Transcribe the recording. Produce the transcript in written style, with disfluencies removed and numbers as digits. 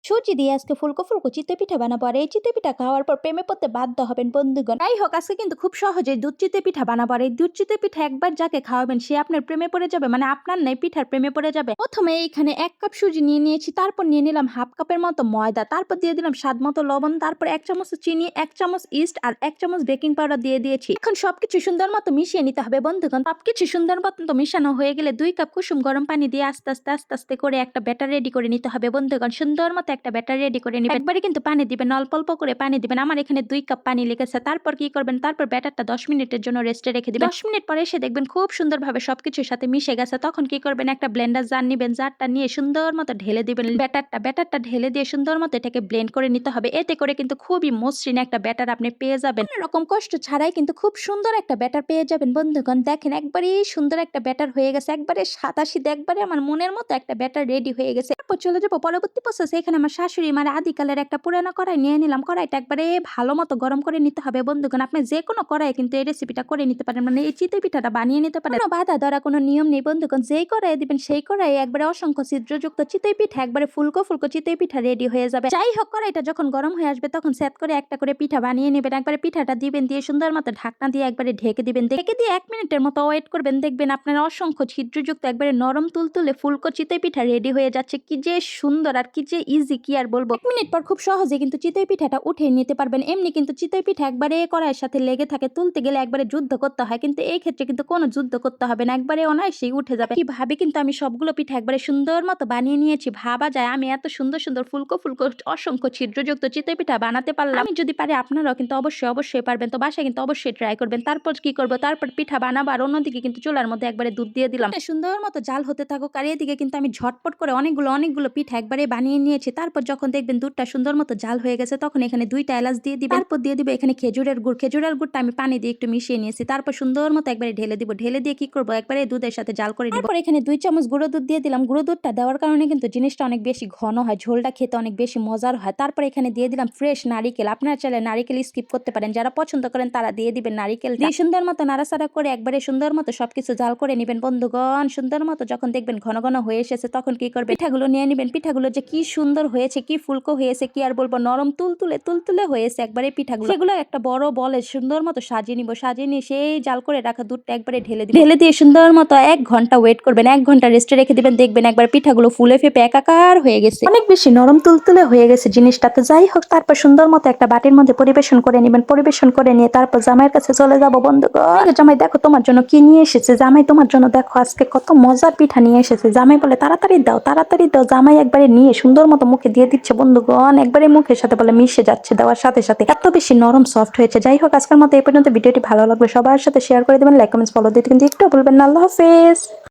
সুজি দিয়ে আজকে ফুলকো ফুলকো চিতই পিঠা বানাবো। আর এই চিতই পিঠা খাওয়ার পর প্রেমে পড়তে বাধ্য হবেন বন্ধুগণ। যাই হোক, আজকে কিন্তু খুব সহজেই দুধ চিতই পিঠা বানাবো। আর এই দুধ চিতই পিঠা একবার যাকে খাওয়াবেন সে আপনার প্রেমে পড়ে যাবে, মানে আপনার নাই পিঠার প্রেমে পড়ে যাবে। প্রথমে এইখানে 1 কাপ সুজি নিয়ে নিয়েছি, তারপর নিয়ে নিলাম হাফ কাপের মতো ময়দা, তারপর দিয়ে দিলাম স্বাদ মতো লবণ, তারপর 1 চামচ চিনি, 1 চামচ ইস্ট আর 1 চামচ বেকিং পাউডার দিয়ে দিয়েছি। এখন সবকিছু সুন্দর মতো মিশিয়ে নিতে হবে বন্ধুগণ। সবকিছু সুন্দর মতো মিশানো হয়ে গেলে 2 কাপ কুসুম গরম পানি দিয়ে আস্তে আস্তে করে একটা ব্যাটার রেডি করে নিতে হবে বন্ধুগণ। সুন্দর মতো একটা ব্যাটার রেডি করে নিবেন। একবারে কিন্তু পানি দিবেন, অল্প অল্প করে পানি দিবেন। আমার এখানে 2 কাপ পানি লেগেছে। তারপর কি করবেন, তারপর ব্যাটারটা 10 মিনিটের জন্য রেস্টে রেখে দিবেন। 10 মিনিট পরে এসে দেখবেন খুব সুন্দরভাবে সবকিছুর সাথে মিশে গেছে। তখন কি করবেন, একটা ব্লেন্ডার জার নিবেন, জারটা নিয়ে সুন্দর মতো ঢেলে দিবেন ব্যাটারটা ঢেলে দিয়ে সুন্দর মতো এটাকে ব্লেন্ড করে নিতে হবে। এতে করে কিন্তু খুবই মসৃণ একটা ব্যাটার আপনি পেয়ে যাবেন। কোনো রকম কষ্ট ছাড়াই কিন্তু খুব সুন্দর একটা ব্যাটার পেয়ে যাবেন বন্ধুগণ। দেখেন একবারেই সুন্দর একটা ব্যাটার হয়ে গেছে, একবারে সাদাসিধে, একবারে আমার মনের মতো একটা ব্যাটার রেডি হয়ে গেছে। তারপর চলে যাবো পরবর্তী প্রসেসে। এখানে আমার শাশুড়ি মার আদিকালের একটা পুরানো কড়াই নিয়ে নিলাম। কড়াইটা একবারে ভালো মতো গরম করে নিতে হবে বন্ধুগণ। আপনি যে কোনো কড়াইয়ে কিন্তু এই রেসিপিটা করে নিতে পারেন, মানে এই চিতই পিঠাটা বানিয়ে নিতে পারেন। কোনো বাধা ধরা কোনো নিয়ম নেই বন্ধুগণ। যেই কড়াইয়ে দিবেন সেই কড়াইয়ে একবারে অসংখ্য ছিদ্রযুক্ত চিতই পিঠা, একবারে ফুলকো ফুলকো চিতই পিঠা রেডি হয়ে যাবে। যাই হোক, কড়াইটা যখন গরম হয়ে আসবে তখন সেট করে একটা করে পিঠা বানিয়ে নেবেন। একবারে পিঠাটা দিবেন, দিয়ে সুন্দর মতো ঢাকনা দিয়ে একবারে ঢেকে দিবেন। ঢেকে দিয়ে 1 মিনিটের মতো ওয়েট করবেন। দেখবেন আপনার অসংখ্য ছিদ্রযুক্ত একবারে নরম তুলতুলে ফুলকো চিতই পিঠা রেডি হয়ে যাচ্ছে। কি যে সুন্দর আর কি যে ইজি, কি আর বলবো। 1 মিনিট পর খুব সহজে কিন্তু চিতই পিঠাটা উঠিয়ে নিতে পারবেন। এমনি কিন্তু চিতই পিঠা একবারে কড়াইয়ের সাথে লেগে থাকে, তুলতে গেলে একবারে যুদ্ধ করতে হয়, কিন্তু এই ক্ষেত্রে কিন্তু কোনো যুদ্ধ করতে হবে না, একবারে অনায়াসেই উঠে যাবে। কিভাবে কিন্তু আমি সবগুলো পিঠা একবারে সুন্দর মতো বানিয়ে নিয়েছি। ভাবা যায় আমি এত সুন্দর সুন্দর ফুলকো ফুলকো অসংখ্য ছিদ্রযুক্ত চিতই পিঠা বানাতে পারলাম। আমি যদি পারি আপনারাও কিন্তু অবশ্যই পারবেন। তো বাসায় কিন্তু অবশ্যই ট্রাই করবেন। তারপর কি করবো, তারপর পিঠা বানাবো আর অন্যদিকে কিন্তু চুলার মধ্যে একবারে দুধ দিয়ে দিলাম। সুন্দর মতো জাল হতে থাকুক। আর এদিকে কিন্তু আমি ঝটপট করে অনেকগুলো পিঠা একবারে বানিয়ে নিয়েছি। তারপর যখন দেখবেন দুধটা সুন্দর মতো জাল হয়ে গেছে তখন এখানে 2টা এলাচ দিয়ে দিবেন। তারপর দিয়ে দিবে এখানে খেজুরের গুড়টা আমি পানি দিয়ে একটু মিশিয়ে নিয়েছি। তারপর সুন্দর মতো একবারে ঢেলে দিব। ঢেলে দিয়ে কি করবো, একবারে দুধের সাথে জাল করে দিব। তারপর এখানে 2 চামচ গুঁড়ো দুধ দিয়ে দিলাম। গুঁড়ো দুধটা দেওয়ার কারণে কিন্তু জিনিসটা অনেক বেশি ঘন হয়, ঝোলটা খেতে অনেক বেশি মজার হয়। তারপর এখানে দিয়ে দিলাম ফ্রেশ নারিকেল। আপনারা চাইলে নারিকেল স্কিপ করতে পারেন, যারা পছন্দ করেন তারা দিয়ে দিবেন নারিকেল। দিয়ে সুন্দর মতো নাড়াচাড়া করে একবারে সুন্দর মতো সবকিছু জাল করে নিবেন বন্ধুগণ। সুন্দর মতো যখন দেখবেন ঘন ঘন হয়ে এসেছে তখন কি করবেন, পিঠাগুলো নিয়ে নিবেন। পিঠাগুলো যে কি সুন্দর হয়েছে, কি ফুলকো হয়েছে, কি আর বলবো, নরম তুলতুলে হয়েছে একবারে পিঠাগুলো। সেগুলো একটা বড় বলে সুন্দর মতো সাজিয়ে নিব। সাজিয়ে নিয়ে সেই জাল করে রাখা দুধটা একবারে ঢেলে দিব। ঢেলে দিয়ে সুন্দর মতো 1 ঘন্টা ওয়েট করবেন। 1 ঘন্টা রেস্টে রেখে দিবেন। দেখবেন একবার পিঠাগুলো ফুলে ফেপে একাকার হয়ে গেছে, অনেক বেশি নরম তুলতুলে হয়ে গেছে জিনিসটা। তো যাই হোক, তারপর সুন্দর মতো একটা বাটির মধ্যে পরিবেশন করে নিবেন। পরিবেশন করে নিয়ে তারপর জামাইয়ের কাছে চলে যাবো বন্ধুগণ। জামাই দেখো তোমার জন্য কি নিয়ে এসেছে, জামাই তোমার জন্য দেখো আজকে কত মজার পিঠা নিয়ে এসেছে। জামাই বলে তাড়াতাড়ি দাও তাড়াতাড়ি দাও। জামাই একবারে নিয়ে সুন্দর মতো মুখে দিয়ে দিচ্ছে বন্ধুগণ। একবারে মুখের সাথে বলে মিশে যাচ্ছে, দেওয়ার সাথে সাথে এত বেশি নরম সফট হয়েছে। যাই হোক, আজকের মতো এই পর্যন্ত। ভিডিওটি ভালো লাগলে সবার সাথে শেয়ার করে দেবেন, লাইক কমেন্টস ফলো দিতে কিন্তু একটু ভুলবেন না। আল্লাহ হাফেজ।